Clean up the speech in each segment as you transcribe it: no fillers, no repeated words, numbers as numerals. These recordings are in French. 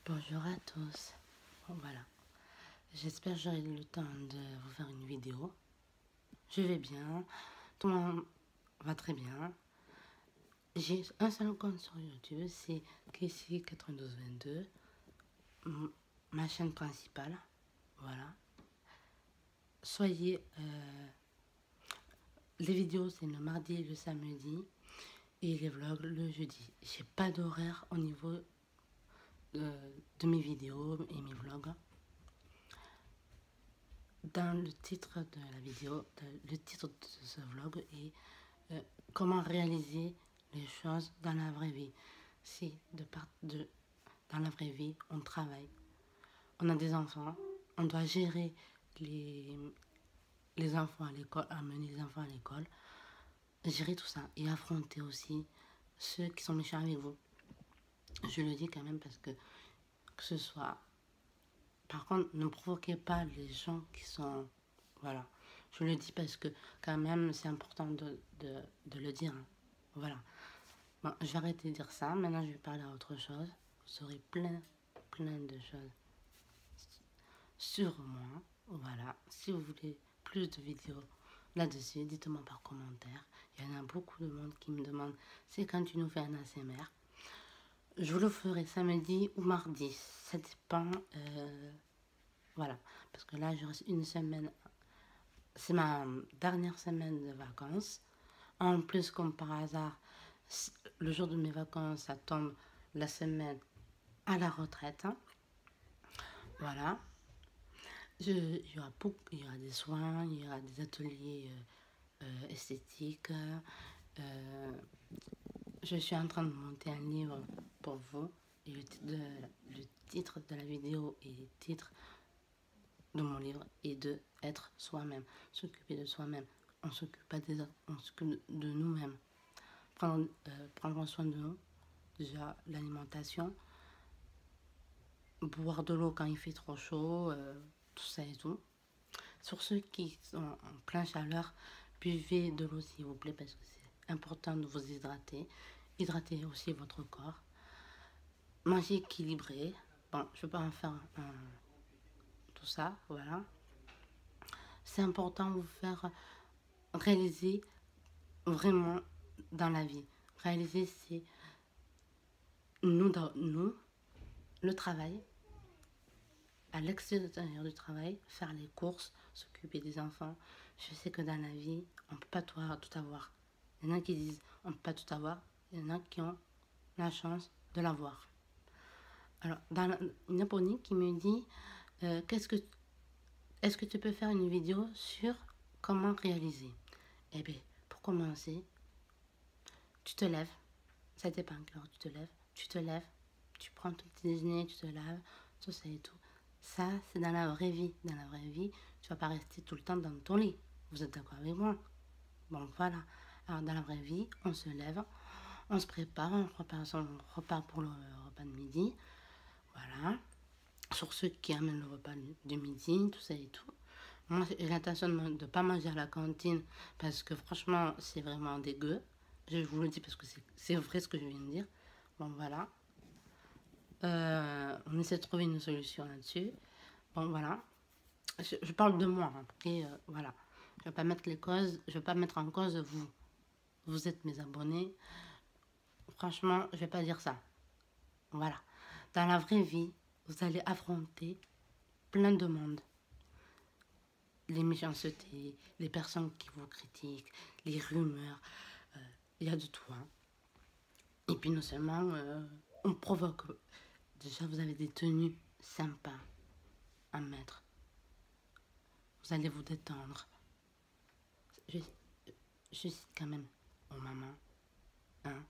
Bonjour à tous. Bon, voilà. J'espère que j'aurai le temps de vous faire une vidéo. Je vais bien. Tout le monde va très bien. J'ai un seul compte sur YouTube, c'est Kessie9222. Ma chaîne principale. Voilà. Soyez... les vidéos, c'est le mardi et le samedi. Et les vlogs, le jeudi. J'ai pas d'horaire au niveau de mes vidéos et mes vlogs. Dans le titre de la vidéo, le titre de ce vlog est comment réaliser les choses dans la vraie vie. Si dans la vraie vie, on travaille, on a des enfants, on doit gérer les enfants à l'école, amener les enfants à l'école, gérer tout ça et affronter aussi ceux qui sont méchants avec vous. Je le dis quand même parce que ce soit... Par contre, ne provoquez pas les gens qui sont... Voilà. Je le dis parce que quand même, c'est important de le dire. Hein. Voilà. Bon, je vais arrêter de dire ça. Maintenant, je vais parler à autre chose. Vous aurez plein de choses sur moi. Voilà. Si vous voulez plus de vidéos là-dessus, dites-moi par commentaire. Il y en a beaucoup de monde qui me demande, c'est quand tu nous fais un ASMR. Je vous le ferai samedi ou mardi. Ça dépend... voilà. Parce que là, je reste une semaine. C'est ma dernière semaine de vacances. En plus, comme par hasard, le jour de mes vacances, ça tombe la semaine à la retraite. Hein. Voilà. Il y aura des soins, il y aura des ateliers esthétiques. Je suis en train de monter un livre pour vous. Et le titre de la vidéo et le titre de mon livre est de être soi-même, s'occuper de soi-même. On ne s'occupe pas des autres, on s'occupe de nous-mêmes. Prendre soin de nous, déjà l'alimentation, boire de l'eau quand il fait trop chaud, tout ça et tout. Sur ceux qui sont en pleine chaleur, buvez de l'eau s'il vous plaît parce que c'est important de vous hydrater. Hydratez aussi votre corps. Mangez équilibré. Bon, je ne vais pas en faire tout ça, voilà. C'est important de vous faire réaliser vraiment dans la vie. Réaliser, c'est nous, le travail, à l'extérieur du travail, faire les courses, s'occuper des enfants. Je sais que dans la vie, on ne peut pas tout avoir. Il y en a qui disent on ne peut pas tout avoir. Il y en a qui ont la chance de l'avoir. Alors, dans une abonnée qui me dit est-ce que tu peux faire une vidéo sur comment réaliser? Eh bien, pour commencer, tu te lèves. Ça dépend quand tu te lèves, tu prends ton petit déjeuner, tu te laves, tout ça et tout. Ça, c'est dans la vraie vie. Dans la vraie vie, tu vas pas rester tout le temps dans ton lit. Vous êtes d'accord avec moi? Bon, voilà. Alors, dans la vraie vie, on se lève, on se prépare, on prépare son repas pour le repas de midi. Voilà. Sur ceux qui amènent le repas de midi, tout ça et tout. Moi, j'ai l'intention de ne pas manger à la cantine parce que franchement, c'est vraiment dégueu. Je vous le dis parce que c'est vrai ce que je viens de dire. Bon, voilà. On essaie de trouver une solution là-dessus. Bon, voilà. Je parle de moi. Hein, et voilà. Je ne vais pas mettre les causes. Je vais pas mettre en cause vous. Vous êtes mes abonnés. Franchement, je vais pas dire ça. Voilà. Dans la vraie vie, vous allez affronter plein de monde. Les méchancetés, les personnes qui vous critiquent, les rumeurs. Il y a de tout. Hein. Et puis non seulement, on provoque. Déjà, vous avez des tenues sympas à mettre. Vous allez vous détendre. Je cite quand même aux mamans, hein,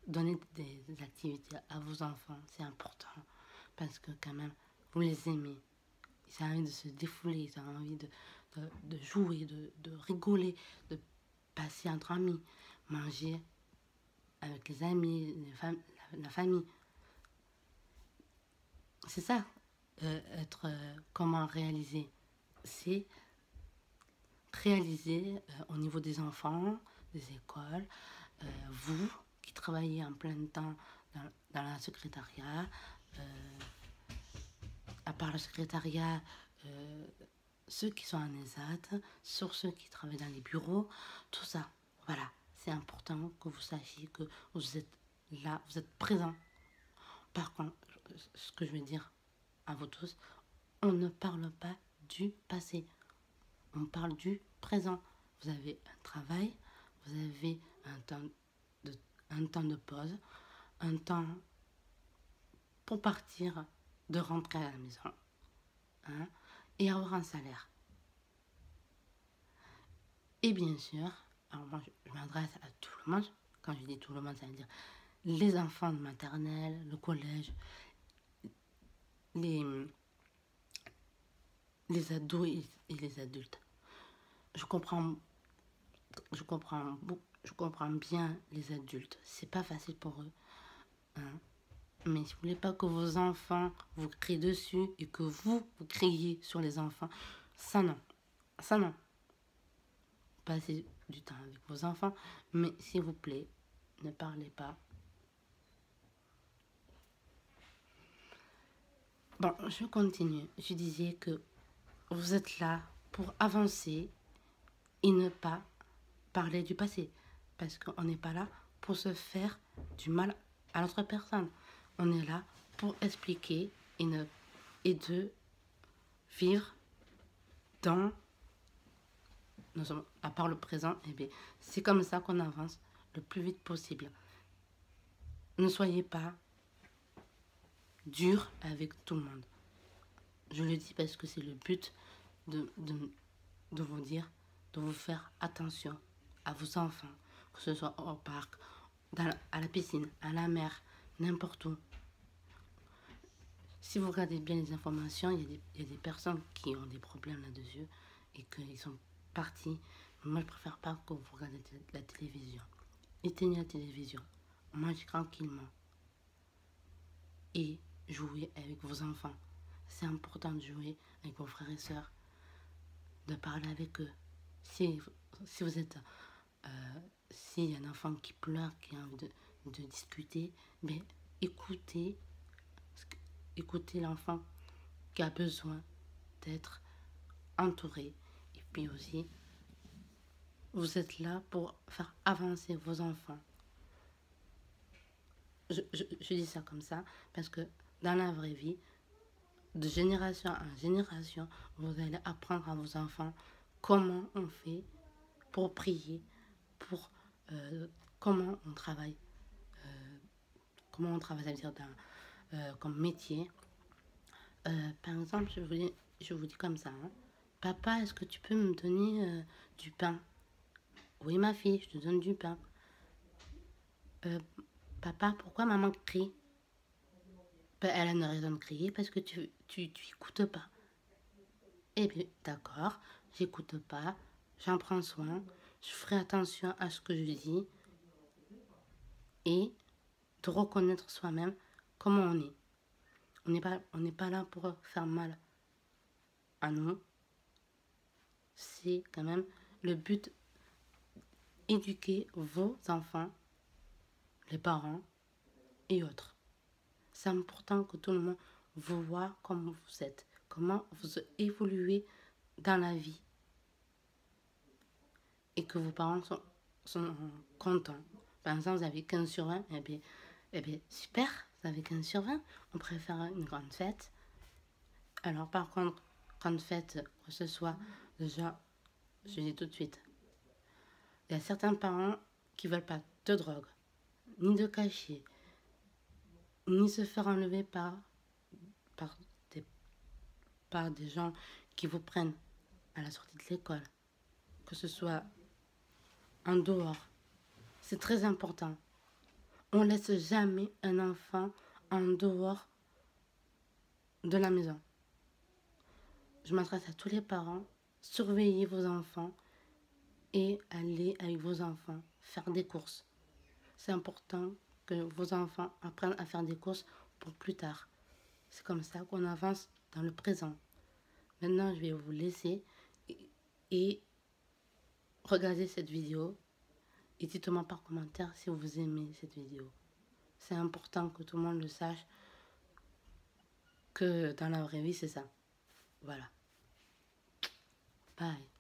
donner des activités à vos enfants, c'est important. Parce que quand même, vous les aimez. Ils ont envie de se défouler, ils ont envie de jouer, de rigoler, de passer entre amis, manger avec les amis, la famille. C'est ça, comment réaliser. C'est réaliser au niveau des enfants, des écoles, vous qui travaillez en plein temps dans la secrétariat, à part le secrétariat, ceux qui sont en ESAT, sur ceux qui travaillent dans les bureaux, tout ça. Voilà, c'est important que vous sachiez que vous êtes là, vous êtes présent. Par contre, ce que je veux dire à vous tous, on ne parle pas du passé, on parle du présent. Vous avez un travail, vous avez un temps de pause, un temps pour partir, de rentrer à la maison, hein, et avoir un salaire. Et bien sûr, alors moi je m'adresse à tout le monde. Quand je dis tout le monde, ça veut dire les enfants de maternelle, le collège, les ados et les adultes. Je comprends bien les adultes. C'est pas facile pour eux, hein. Mais si vous voulez pas que vos enfants vous crient dessus et que vous criez sur les enfants, ça non. Ça non. Passez du temps avec vos enfants, mais s'il vous plaît, ne parlez pas. Bon, je continue. Je disais que vous êtes là pour avancer et ne pas parler du passé. Parce qu'on n'est pas là pour se faire du mal à l'autre personne. On est là pour expliquer et de vivre dans, à part le présent. Et bien, c'est comme ça qu'on avance le plus vite possible. Ne soyez pas dur avec tout le monde. Je le dis parce que c'est le but de vous dire, de vous faire attention à vos enfants, que ce soit au parc, à la piscine, à la mer, n'importe où. Si vous regardez bien les informations, il y a des personnes qui ont des problèmes là-dessus et qu'ils sont partis. Moi, je préfère pas que vous regardez la télévision. Éteignez la télévision, mangez tranquillement et jouez avec vos enfants. C'est important de jouer avec vos frères et sœurs, de parler avec eux. Si vous êtes... s'il y a un enfant qui pleure, qui a envie de discuter, mais écoutez l'enfant qui a besoin d'être entouré. Et puis aussi, vous êtes là pour faire avancer vos enfants. Je dis ça comme ça parce que dans la vraie vie, de génération en génération, vous allez apprendre à vos enfants comment on fait pour prier, pour comment on travaille, ça veut dire comme métier. Par exemple, je vous dis comme ça, hein. Papa, est-ce que tu peux me donner du pain? Oui, ma fille, je te donne du pain. Papa, pourquoi maman crie? Ben, elle a une raison de crier parce que tu écoutes pas. Eh bien, d'accord, j'écoute pas, j'en prends soin, je ferai attention à ce que je dis et de reconnaître soi-même comment on est. On n'est pas là pour faire mal à nous. C'est quand même le but, éduquer vos enfants, les parents et autres. C'est important que tout le monde vous voit comment vous êtes, comment vous évoluez dans la vie et que vos parents sont contents. Par exemple, vous avez 15 sur 20, eh bien super, vous avez 15 sur 20, on préfère une grande fête. Alors par contre, grande fête, que ce soit déjà, je dis tout de suite, il y a certains parents qui veulent pas de drogue, ni de cachet, ni se faire enlever par des gens qui vous prennent à la sortie de l'école, que ce soit en dehors. C'est très important. On ne laisse jamais un enfant en dehors de la maison. Je m'adresse à tous les parents. Surveillez vos enfants et allez avec vos enfants faire des courses. C'est important que vos enfants apprennent à faire des courses pour plus tard. C'est comme ça qu'on avance dans le présent. Maintenant, je vais vous laisser et regardez cette vidéo et dites-moi par commentaire si vous aimez cette vidéo. C'est important que tout le monde le sache, que dans la vraie vie, c'est ça. Voilà. Bye.